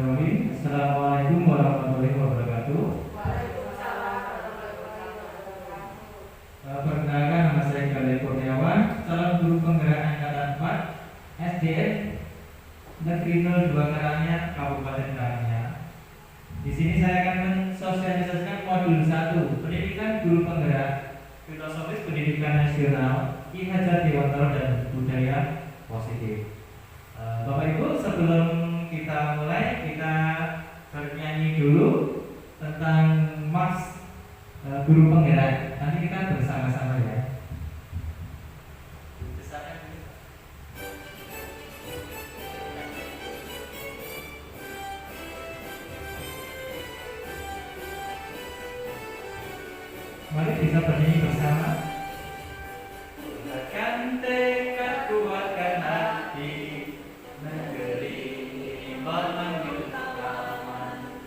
Bismillahirrahmanirrahim. Assalamualaikum warahmatullahi wabarakatuh. Perkenalkan, nama saya Galih Kurniawan, calon guru penggerak angkatan 4 SDN Negeri 02 Karanganyar, Kabupaten Karanganyar. Di sini saya akan mensosialisasikan modul 1, pendidikan guru penggerak filosofis pendidikan nasional, Ki Hajar Dewantara dan budaya positif. Bapak Ibu, sebelum kita mulai, kita bernyanyi dulu tentang Mars guru penggerak. Nanti kita bersama-sama ya. Mari kita bernyanyi bersama. Bulatkan tekad, kuatkan hati, negeri ini memanggil kawan.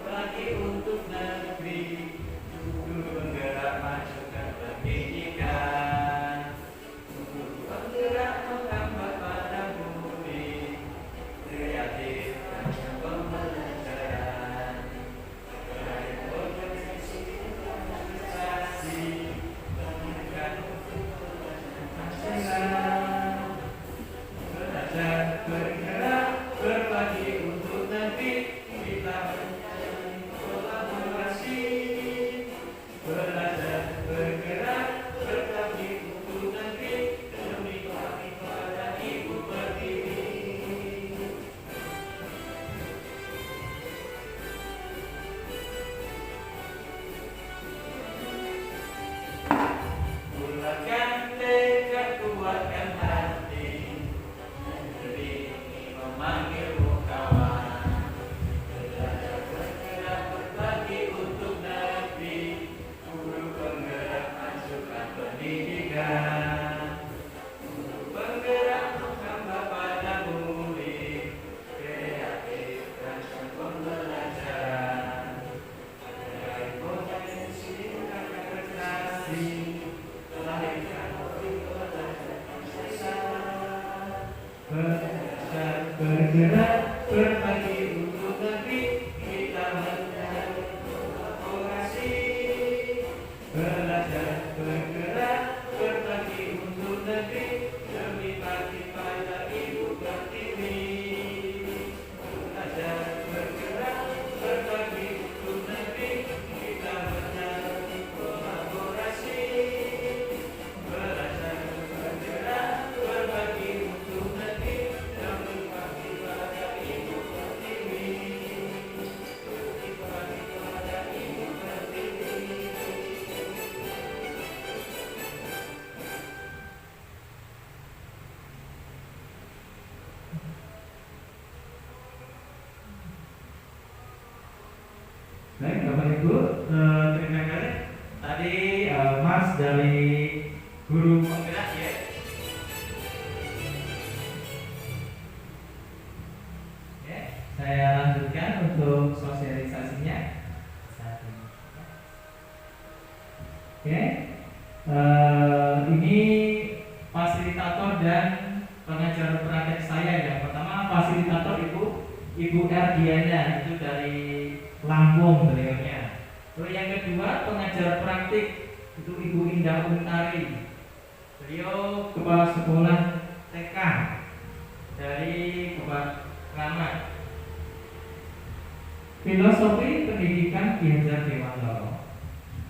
Bagi untuk negeri, guru penggerak masukkan pendidikan. Guru penggerak menggambar pada budi, kreatif dan pembelajaran. Belajar bergerak berbagi untuk negeri, kita menjalin kolaborasi. Belajar bergerak berbagi untuk negeri, demi kami pada Ibu Pertiwi. Bulatkan tekad, kuatkan hati, negeri ini memanggil kawan. Belajar bergerak berbagi untuk negeri, guru penggerak masukkan pendidikan. Guru penggerak menggambar pada budi, kreatif dan pembelajaran. Dari potensi dan prestasi, melahirkan belajar bergerak berbagi untuk negeri, kita menjalin kolaborasi. Belajar bergerak berbagi untuk negeri, demi bakti pada Ibu Pertiwi. Belajar bergerak berbagi untuk negeri, kita menjalin kolaborasi. Belajar bergerak berbagi untuk negeri, demi bakti pada Ibu Pertiwi. Demi bakti pada Ibu Pertiwi. Baik Bapak Ibu, terima kasih. Tadi Mas dari guru penggerak ya. Oke, saya lanjutkan untuk sosialisasinya. Oke, ini fasilitator dan pengajar praktek saya ya. Pertama fasilitator Ibu Erdiana, itu dari Lampung beliaunya. Terus yang kedua pengajar praktik itu Ibu Indah Untari, beliau kepala sekolah TK dari Kabupaten Kramat. Filosofi pendidikan Ki Hajar Dewantara.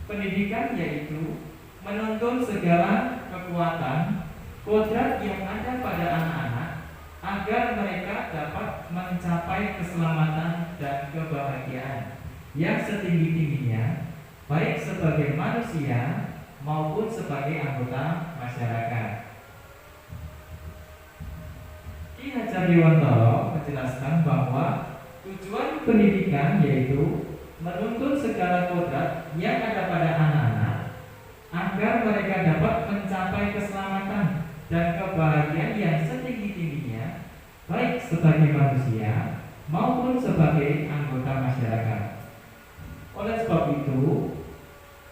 Pendidikan yaitu menuntun segala kekuatan kodrat yang ada pada anak-anak agar mereka dapat mencapai keselamatan dan kebahagiaan yang setinggi-tingginya, baik sebagai manusia maupun sebagai anggota masyarakat. Ki Hajar Dewantara menjelaskan bahwa tujuan pendidikan yaitu menuntun segala kodrat yang ada pada anak-anak agar mereka dapat mencapai keselamatan dan kebahagiaan yang setinggi-tingginya, baik sebagai manusia maupun sebagai anggota masyarakat. Oleh sebab itu,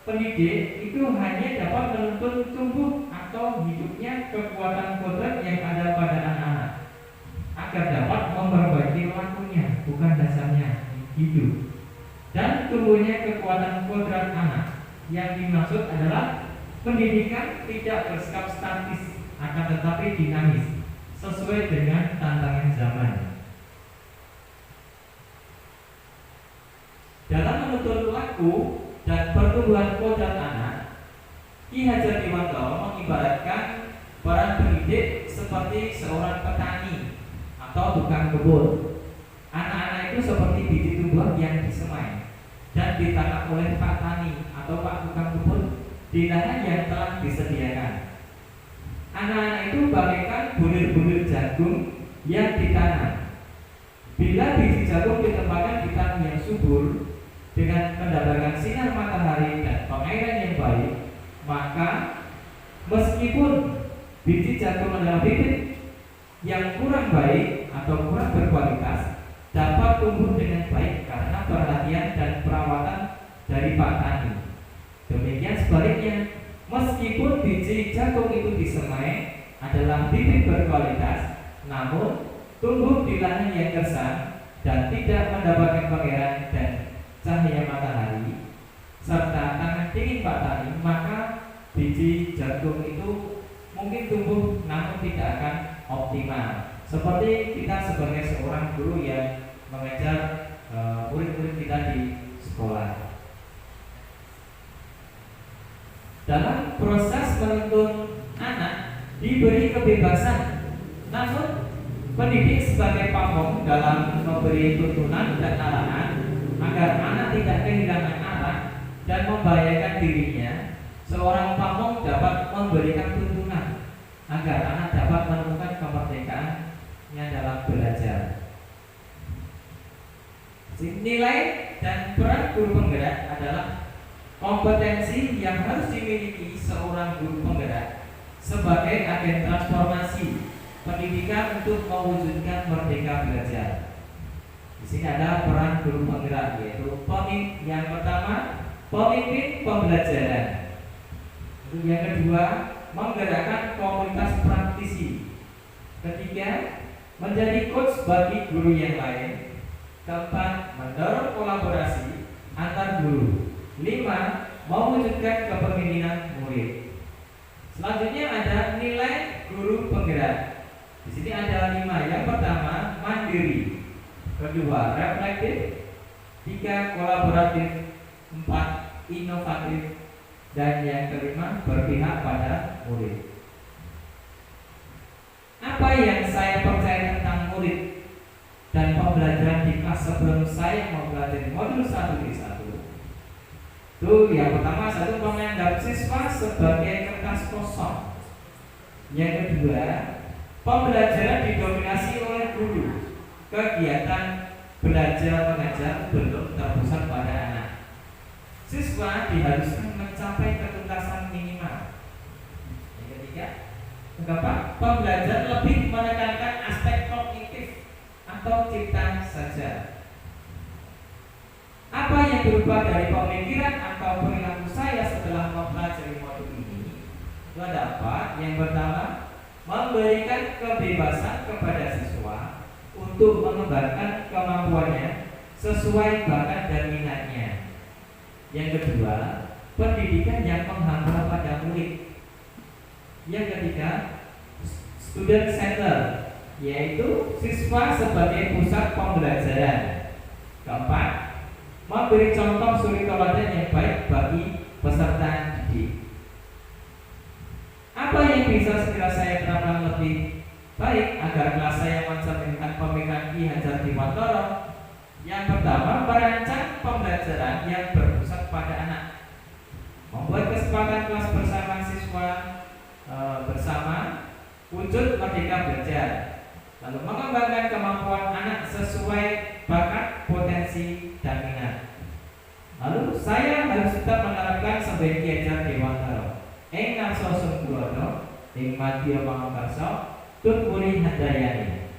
pendidik itu hanya dapat menuntun tumbuh atau hidupnya kekuatan kodrat yang ada pada anak-anak agar dapat memperbaiki perilakunya, bukan dasarnya hidup. Dan tumbuhnya kekuatan kodrat anak. Yang dimaksud adalah pendidikan tidak bersikap statis, akan tetapi dinamis, sesuai dengan tantangan zaman. Dalam menutur laku dan pertumbuhan kodrat anak, Ki Hajar Dewantara mengibaratkan para pendidik seperti seorang petani atau tukang kebun. Anak-anak itu seperti biji tumbuhan yang disemai dan ditanam oleh Pak Tani atau Pak tukang kebun di lahan yang telah disediakan. Anak-anak itu bagaikan bulir-bulir jagung yang ditanam. Bila biji jagung ditempatkan di tanah yang subur dengan mendapatkan sinar matahari dan pengairan yang baik, maka meskipun biji jagung adalah bibit yang kurang baik atau kurang berkualitas, dapat tumbuh dengan baik karena perhatian dan perawatan dari Pak Tani. Demikian sebaliknya, meskipun biji jagung itu disemai adalah bibit berkualitas, namun tumbuh di lahan yang gersang dan tidak mendapatkan pengairan dan cahaya matahari serta tangan dingin Pak Tani, maka biji jagung itu mungkin tumbuh namun tidak akan optimal. Seperti kita sebagai seorang guru yang mengajar murid-murid kita di sekolah. Dalam proses menuntun anak diberi kebebasan, namun pendidik sebagai pamong dalam memberi tuntunan dan arahan agar anak tidak kehilangan arah dan membahayakan dirinya. Seorang pamong dapat memberikan tuntunan agar anak dapat menemukan kemerdekaannya dalam belajar. Nilai dan peran guru penggerak adalah kompetensi yang harus dimiliki seorang guru penggerak sebagai agen transformasi pendidikan untuk mewujudkan merdeka belajar. Di sini ada peran guru penggerak, yaitu yang pertama pemimpin pembelajaran. Yang kedua, menggerakkan komunitas praktisi. Ketiga, menjadi coach bagi guru yang lain. Keempat, mendorong kolaborasi antar guru. 5, mewujudkan kepemimpinan murid. Selanjutnya ada nilai guru penggerak. Di sini ada 5. Yang pertama, mandiri. Kedua, reflektif. 3, kolaboratif. 4, inovatif. Dan yang kelima, berpihak pada murid. Apa yang saya percaya tentang murid dan pembelajaran di kelas sebelum saya mempelajari modul 1D1? Itu yang pertama, satu, menganggap siswa sebagai kertas kosong. Yang kedua, pembelajaran didominasi oleh guru. Kegiatan belajar mengajar belum terpusat pada anak. Siswa diharuskan mencapai ketuntasan minimal. Yang ketiga, kenapa? Pembelajaran lebih menekankan aspek kognitif atau cipta saja. Apa yang berubah dari pemikiran atau perilaku saya setelah mempelajari modul ini? Itu ada apa? Yang pertama, memberikan kebebasan kepada siswa untuk mengembangkan kemampuannya sesuai bakat dan minatnya. Yang kedua, pendidikan yang menghamba pada murid. Yang ketiga, student center, yaitu siswa sebagai pusat pembelajaran. Keempat, memberi contoh suri teladan yang baik bagi peserta didik. Apa yang bisa segera saya terapkan lebih baik agar kelas saya mencerminkan pemikiran Ki Hajar Dewantara? Yang pertama, merancang pembelajaran yang berpusat pada anak. Membuat kesepakatan kelas bersama siswa bersama wujud merdeka belajar. Lalu mengembangkan kemampuan anak sesuai bakat, potensi, dan minat. Lalu saya harus tetap menerapkan sebagai Ki Hajar Dewantara. Ing ngarsa sungguhono, ing madya pangakarsa, tut puri handayani.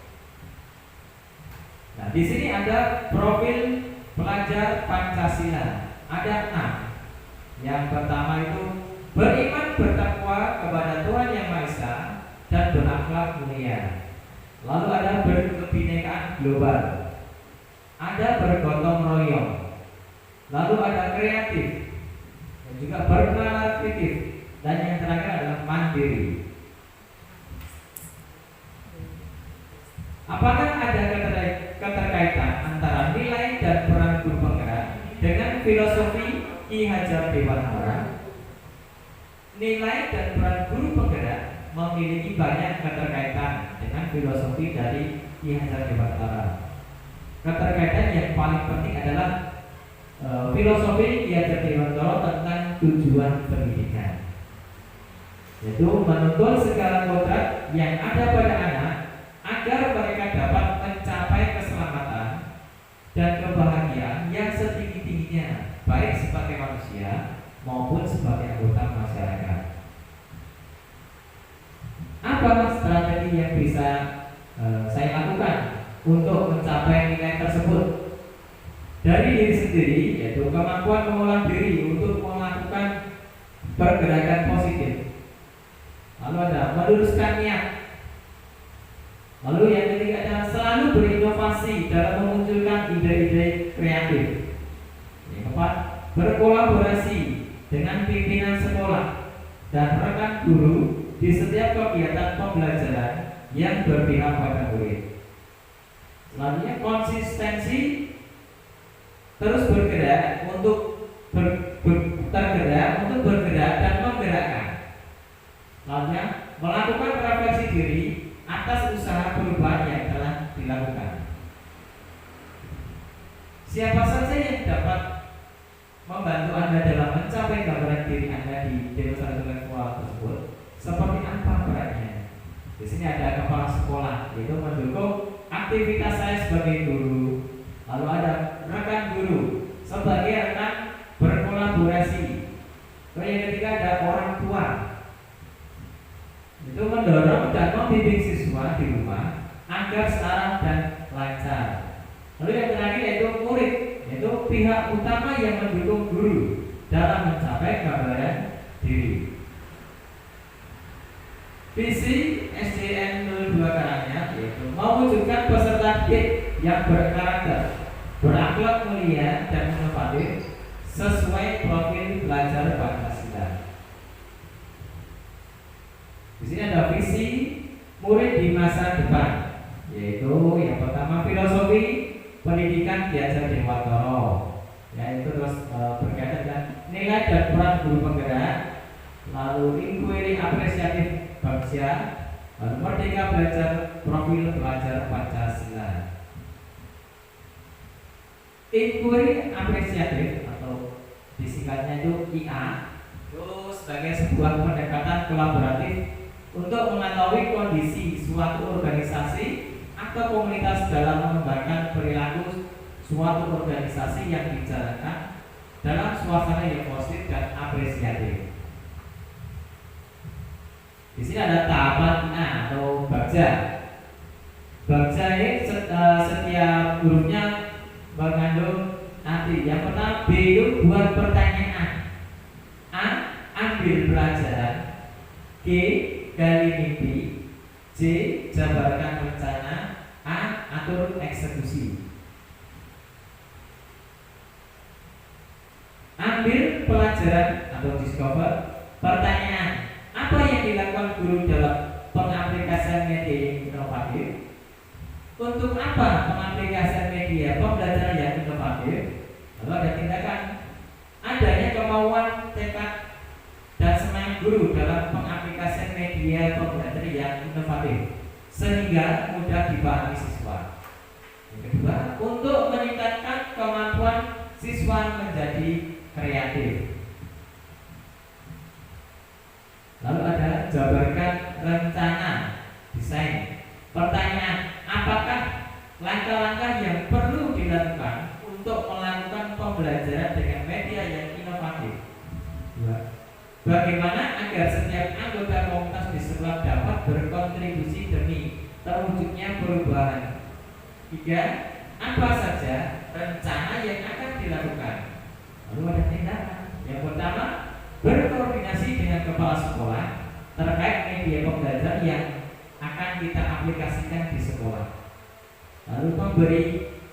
Nah, di sini ada profil pelajar Pancasila. Ada 6. Yang pertama itu beriman bertakwa kepada Tuhan Yang Maha Esa dan berakhlak mulia. Lalu ada berkebinekaan global. ada bergotong royong, lalu ada kreatif, dan juga bernalar kritis, dan yang terakhir adalah mandiri. Apakah ada keterkaitan antara nilai dan peran guru penggerak dengan filosofi Ki Hajar Dewantara? Nilai dan peran guru penggerak memiliki banyak keterkaitan dengan filosofi dari Ki Hajar Dewantara. Keterkaitan yang paling penting adalah filosofi Ki Hajar Dewantara tentang tujuan pendidikan, yaitu menuntun segala kodrat yang ada pada anak agar mereka dapat mencapai keselamatan dan kebahagiaan yang setinggi-tingginya, baik sebagai manusia maupun sebagai anggota masyarakat. Apa strategi yang bisa saya lakukan untuk mencapai nilai tersebut? Dari diri sendiri, yaitu kemampuan mengolah diri untuk melakukan pergerakan positif. Lalu ada meluruskan niat. Lalu yang ketiga adalah selalu berinovasi dalam memunculkan ide-ide kreatif. Yang keempat, berkolaborasi dengan pimpinan sekolah dan rekan guru di setiap kegiatan pembelajaran yang berpihak pada murid. Selanjutnya, konsistensi, terus bergerak untuk tergerak untuk bergerak dan menggerakkan. Selanjutnya, melakukan refleksi diri atas usaha perubahan yang telah dilakukan. Siapa saja yang dapat membantu Anda dalam mencapai gambaran diri Anda di demonstrasi intelektual tersebut? Seperti apa perannya? Di sini ada kepala sekolah, yaitu mendukung aktivitas saya sebagai guru. Lalu ada rekan guru sebagai rekan berkolaborasi. Lalu yang ketiga ada orang tua, itu mendorong dan membimbing siswa di rumah agar selaras dan lancar. Lalu yang terakhir yaitu murid, yaitu pihak utama yang mendukung guru dalam mencapai gambaran diri. Visi SDN 02 Karanganyar yaitu mewujudkan peserta didik yang berkarakter, berakhlak mulia dan inovatif sesuai profil belajar Pancasila. Di sini ada visi murid di masa depan, yaitu yang pertama filosofi pendidikan Ki Hajar Dewantara, yaitu terus berkaitan dengan nilai dan peran guru penggerak, lalu inquiry apresiatif Bagja, lalu merdeka belajar profil belajar Pancasila. Inquiry apresiatif atau disingkatnya itu IA, itu sebagai sebuah pendekatan kolaboratif untuk mengetahui kondisi suatu organisasi atau komunitas dalam mengembangkan perilaku suatu organisasi yang dijalankan dalam suasana yang positif dan apresiatif. Di sini ada tahapan A atau Bagja. Bagja ini setiap hurufnya mengandung arti. Yang pertama B itu buat pertanyaan, A ambil pelajaran, G gali mimpi, J jabarkan rencana, A atur eksekusi. Ambil pelajaran atau discover. Pertanyaan, apa yang dilakukan guru dalam pengaplikasian media yang inovatif? Untuk apa pengaplikasian media pembelajaran yang inovatif? Lalu ada tindakan, adanya kemauan, tekad, dan semangat guru dalam pengaplikasian media pembelajaran yang inovatif sehingga mudah dipahami siswa. Yang kedua, untuk meningkatkan kemampuan siswa menjadi kreatif. Lalu ada jabarkan rencana, desain. Pertanyaan, apakah langkah-langkah yang perlu dilakukan untuk melakukan pembelajaran dengan media yang inovatif? Bagaimana agar setiap anggota komunitas di sekolah dapat berkontribusi demi terwujudnya perubahan? 3. Apa saja rencana yang akan dilakukan? Lalu ada tindakan. Yang pertama, berkoordinasi dengan kepala sekolah terkait media pembelajaran yang akan kita aplikasikan di sekolah. Lalu memberi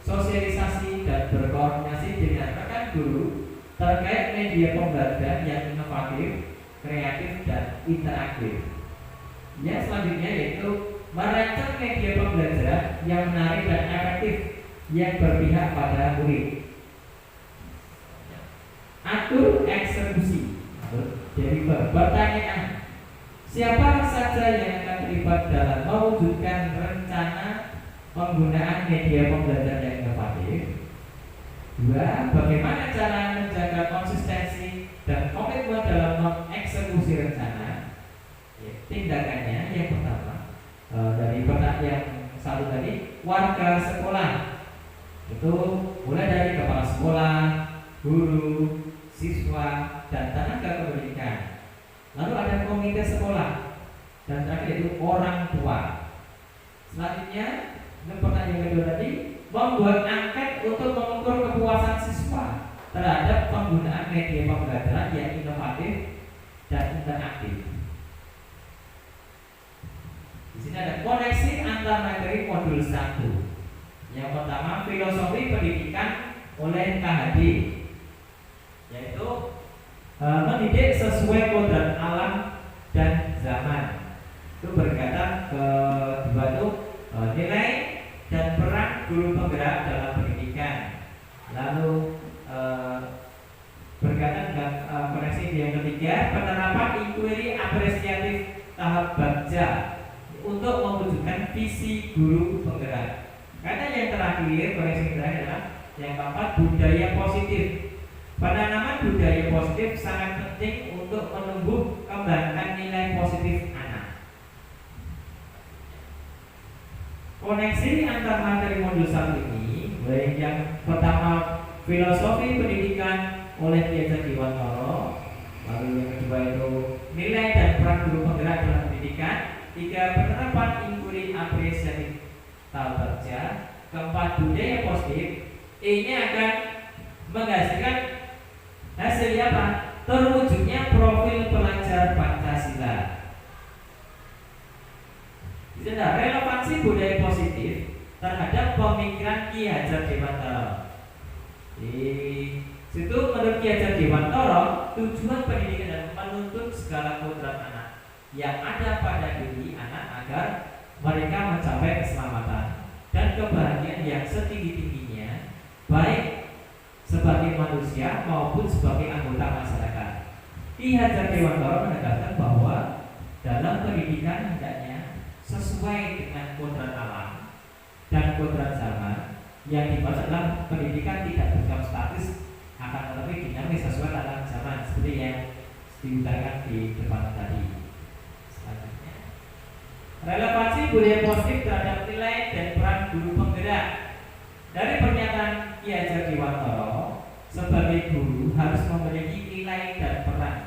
sosialisasi dan berkoordinasi dengan rekan guru terkait media pembelajaran yang inovatif, kreatif, dan interaktif. Yang selanjutnya yaitu merancang media pembelajaran yang menarik dan efektif yang berpihak pada murid. Atur eksekusi. Jadi pertanyaan, siapa saja yang akan terlibat dalam mewujudkan rencana penggunaan media pembelajaran yang inovatif? 2. Bagaimana cara menjaga konsistensi dan komitmen dalam mengeksekusi rencana? Tindakannya yang pertama, dari pertanyaan yang satu tadi, warga sekolah itu mulai dari kepala sekolah, guru, siswa, dan tenaga pendidikan. Lalu ada komite sekolah, dan terakhir itu orang tua. Selanjutnya, pertanyaan yang kedua tadi, membuat angket untuk mengukur kepuasan siswa terhadap penggunaan media pembelajaran yang inovatif dan interaktif. Di sini ada koneksi antar materi modul 1. Yang pertama, filosofi pendidikan oleh KHD, yaitu mendidik sesuai kodrat alam dan zaman. Itu berkaitan kedua itu nilai dan peran guru penggerak dalam pendidikan. Lalu berkaitan dengan koneksi yang ketiga, penerapan inquiry apresiatif tahap bagja untuk mewujudkan visi guru penggerak. Karena yang terakhir, koneksi yang terakhir adalah yang keempat, budaya positif. Penanaman budaya positif sangat penting untuk menumbuh kembangkan nilai positif anak. Koneksi antar materi modul 1 ini, mulai yang pertama filosofi pendidikan oleh Ki Hajar Dewantara, lalu yang kedua itu nilai dan peran guru penggerak dalam pendidikan, 3 penerapan inquiry apresiatif tahap bagja, keempat budaya positif. Ini akan menghasilkan hasil apa? Terwujudnya profil pelajar Pancasila. Di sini relevansi budaya positif terhadap pemikiran Ki Hajar Dewantara. Di situ menurut Ki Hajar Dewantara, tujuan pendidikan adalah menuntut segala kodrat anak yang ada pada diri anak agar mereka mencapai keselamatan dan kebahagiaan yang setinggi-tingginya, baik sebagai manusia maupun sebagai anggota masyarakat. Ki Hajar Dewantara menegaskan bahwa dalam pendidikan hendaknya sesuai dengan kodrat alam dan kodrat zaman. Yang dimaksud adalah pendidikan tidak bersikap statis, akan tetapi dinamis sesuai dengan zaman, seperti yang diutarakan di depan tadi. Selanjutnya, relevansi budaya positif terhadap nilai dan peran guru penggerak. Dari pernyataan Ki Hajar Dewantara, sebagai guru harus memiliki nilai dan peran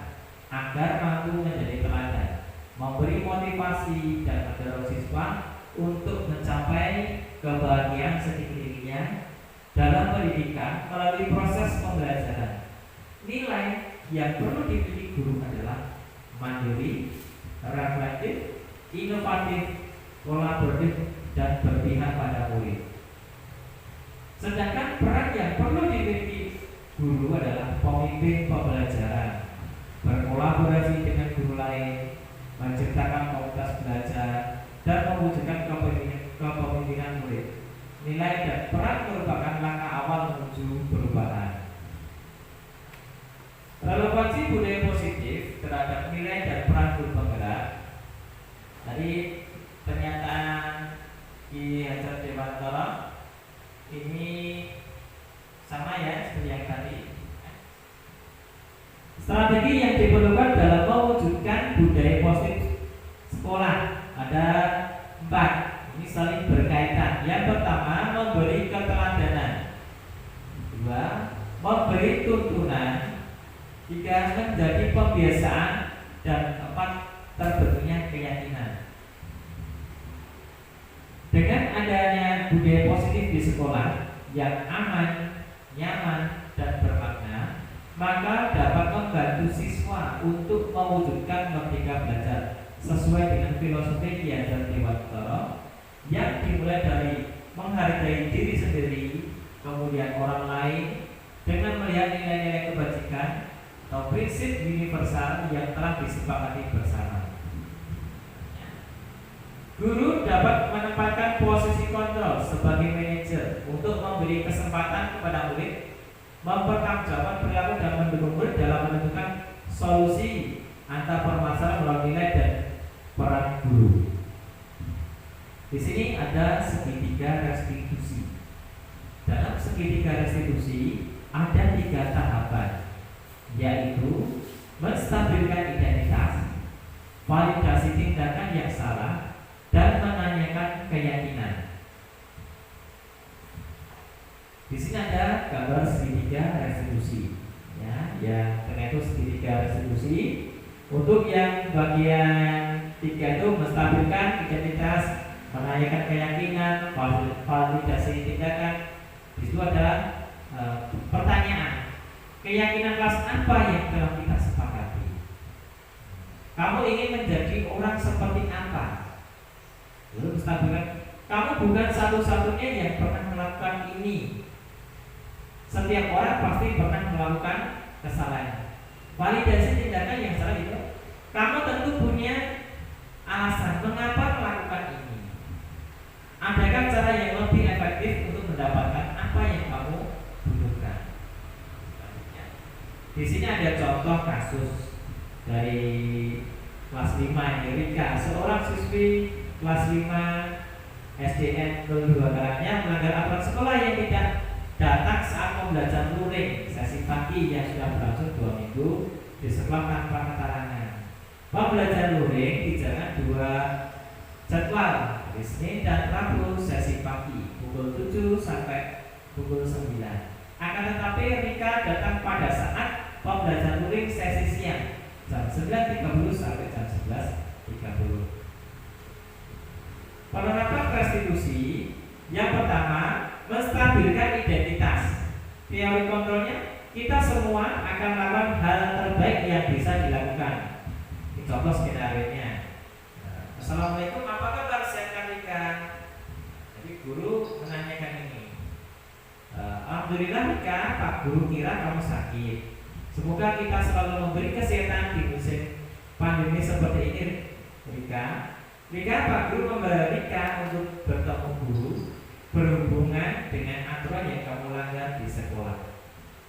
agar mampu menjadi teladan, memberi motivasi dan mendorong siswa untuk mencapai kebahagiaan setinggi-tingginya dalam pendidikan melalui proses pembelajaran. Nilai yang perlu dimiliki guru adalah mandiri, reflektif, inovatif, kolaboratif, dan berpihak pada murid. Sedangkan peran yang perlu dimiliki guru adalah pemimpin pembelajaran, berkolaborasi dengan guru lain, menciptakan komunitas belajar, dan mewujudkan kepemimpinan murid. Nilai dan peran merupakan langkah awal menuju perubahan. Relevansi budaya positif terhadap nilai dan peran guru penggerak. Tadi pernyataan Ki Hajar Dewantara ini sama ya seperti yang tadi. Strategi yang diperlukan dalam mewujudkan budaya positif sekolah ada 4. Ini saling berkaitan. Yang pertama, memberi keteladanan. 2. Memberi tuntunan. 3. Menjadi pembiasaan. Dan 4. Terbentuknya keyakinan. Dengan adanya budaya positif di sekolah yang aman, nyaman, dan bermakna, maka dapat membantu siswa untuk mewujudkan merdeka belajar sesuai dengan filosofi Ki Hajar Dewantara yang dimulai dari menghargai diri sendiri, kemudian orang lain, dengan melihat nilai-nilai kebajikan atau prinsip universal yang telah disepakati bersama. Guru dapat menempatkan posisi kontrol sebagai manajer untuk memberi kesempatan kepada murid mempertanggungjawabkan perilaku dan mendukung murid dalam menentukan solusi antar permasalahan melalui nilai dan peran guru. Di sini ada segitiga restitusi. Dalam segitiga restitusi ada 3 tahapan, yaitu menstabilkan identitas, validasi tindakan yang salah, dan menanyakan keyakinan. Di sini ada gambar segitiga restitusi, ya ternyata segitiga restitusi. Untuk yang bagian 3 itu menstabilkan identitas, menanyakan keyakinan, validasi tindakan. Di situ ada pertanyaan, keyakinan kelas apa yang telah kita sepakati? Kamu ingin menjadi orang seperti apa? Lalu menstabilkan, kamu bukan satu-satunya yang pernah melakukan ini. Setiap orang pasti pernah melakukan kesalahan. Validasi tindakan yang salah itu, kamu tentu punya alasan mengapa melakukan ini. Adakah cara yang lebih efektif untuk mendapatkan apa yang kamu butuhkan? Di sini ada contoh kasus dari kelas 5 ini. Rika, seorang siswi kelas 5 SDN 02 Karanganyar melanggar aturan sekolah yang tidak datang saat pembelajaran luring sesi pagi yang sudah berlangsung 2 minggu di sekolah tanpa keterangan. Pembelajaran luring dijalankan 2 jadwal, hari Senin dan Rabu sesi pagi pukul 7 sampai pukul 9. Akan tetapi Rika datang pada saat pembelajaran luring sesi siang jam 9.30 sampai jam 11.30. Penerapan restitusi yang pertama, menstabilkan identitas. Teori kontrolnya, kita semua akan melakukan hal terbaik yang bisa dilakukan. Ini contoh skenario-nya. Assalamualaikum, apa kabar siang Rika? Jadi guru menanyakan ini. Alhamdulillah Rika, Pak Guru kira kamu sakit. Semoga kita selalu memberi kesehatan di musim pandemi seperti ini, Rika. Rika, Pak Guru membawa Rika untuk bertemu guru berhubungan dengan aturan yang kamu langgar di sekolah.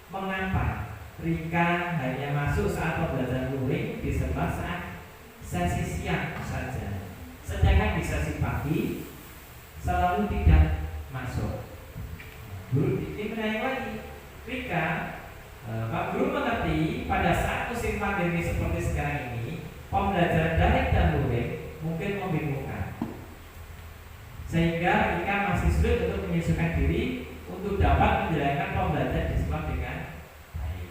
Mengapa Rika hanya masuk saat pembelajaran luring di sekolah saat sesi siang saja, sedangkan di sesi pagi selalu tidak masuk? Guru ini menanya lagi, Rika, Pak Guru mengerti pada saat musim pandemi seperti sekarang ini, pembelajaran daring dan luring mungkin membingungkan, sehingga Rika masih sulit untuk menyesuaikan diri untuk dapat menjalankan pembelajaran di sekolah dengan baik.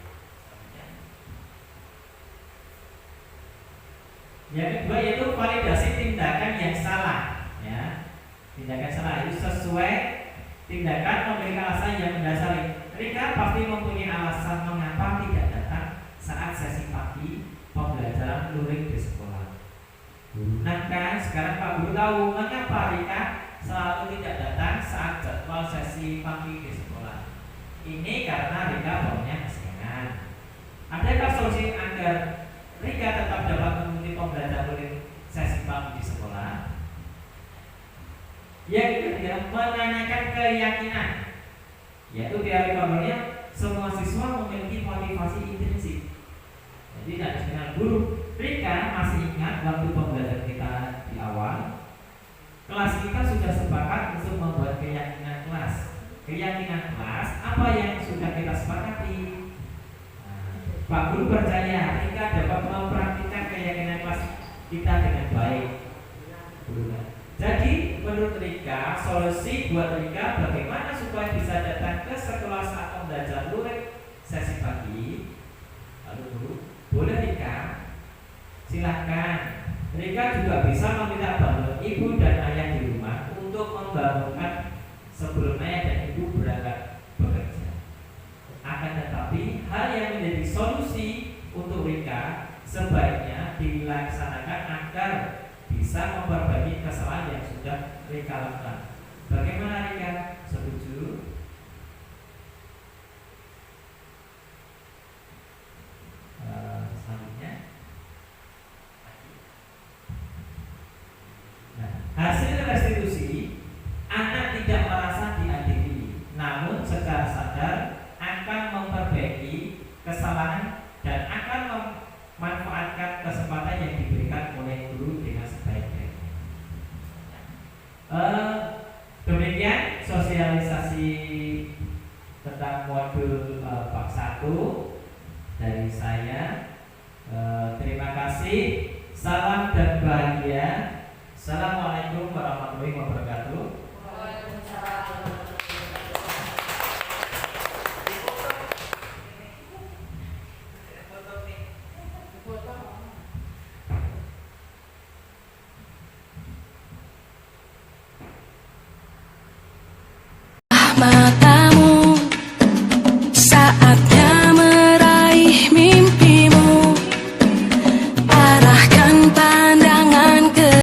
Yang kedua yaitu validasi tindakan yang salah. Ya, tindakan salah itu sesuai tindakan memiliki alasan yang mendasari. Rika pasti mempunyai alasan mengapa tidak datang saat sesi pagi pembelajaran luring di sekolah. Nah kan sekarang Pak Guru tahu mengapa Rika selalu tidak datang saat jadwal sesi pagi di sekolah. Ini karena Rika maunya kesenangan. Adakah solusi agar Rika tetap dapat mengikuti pembelajaran luring sesi pagi di sekolah? Yang ketiga, menanyakan keyakinan, yaitu teori kontrolnya semua siswa memiliki motivasi intrinsik. Jadi tidak dengan guru. Rika masih ingat waktu pembelajaran kita di awal, kelas kita sudah sepakat untuk membuat keyakinan kelas. Keyakinan kelas apa yang sudah kita sepakati? Pak Guru percaya Rika dapat mempraktikkan keyakinan kelas kita dengan baik. Jadi menurut Rika, solusi buat Rika bagaimana supaya bisa datang ke sekolah saat pembelajaran luring sesi pagi? Lalu Guru, boleh Rika? Silahkan. Rika juga bisa meminta bantuan ibu dan ayah di rumah untuk membangunkan sebelum ayah dan ibu berangkat bekerja. Akan tetapi hal yang menjadi solusi untuk Rika sebaiknya dilaksanakan agar bisa memperbaiki kesalahan yang sudah Rika lakukan. Bagaimana Rika? Setuju? Selanjutnya. Nah, hasil restitusi, anak tidak merasa diadili, namun secara sadar akan memperbaiki kesalahan dan akan memanfaatkan kesempatan yang diberikan oleh guru dengan sebaik-baiknya. Demikian sosialisasi tentang modul bab 1 dari saya. Terima kasih. Salam dan bahagia. Assalamualaikum warahmatullahi wabarakatuh. Mata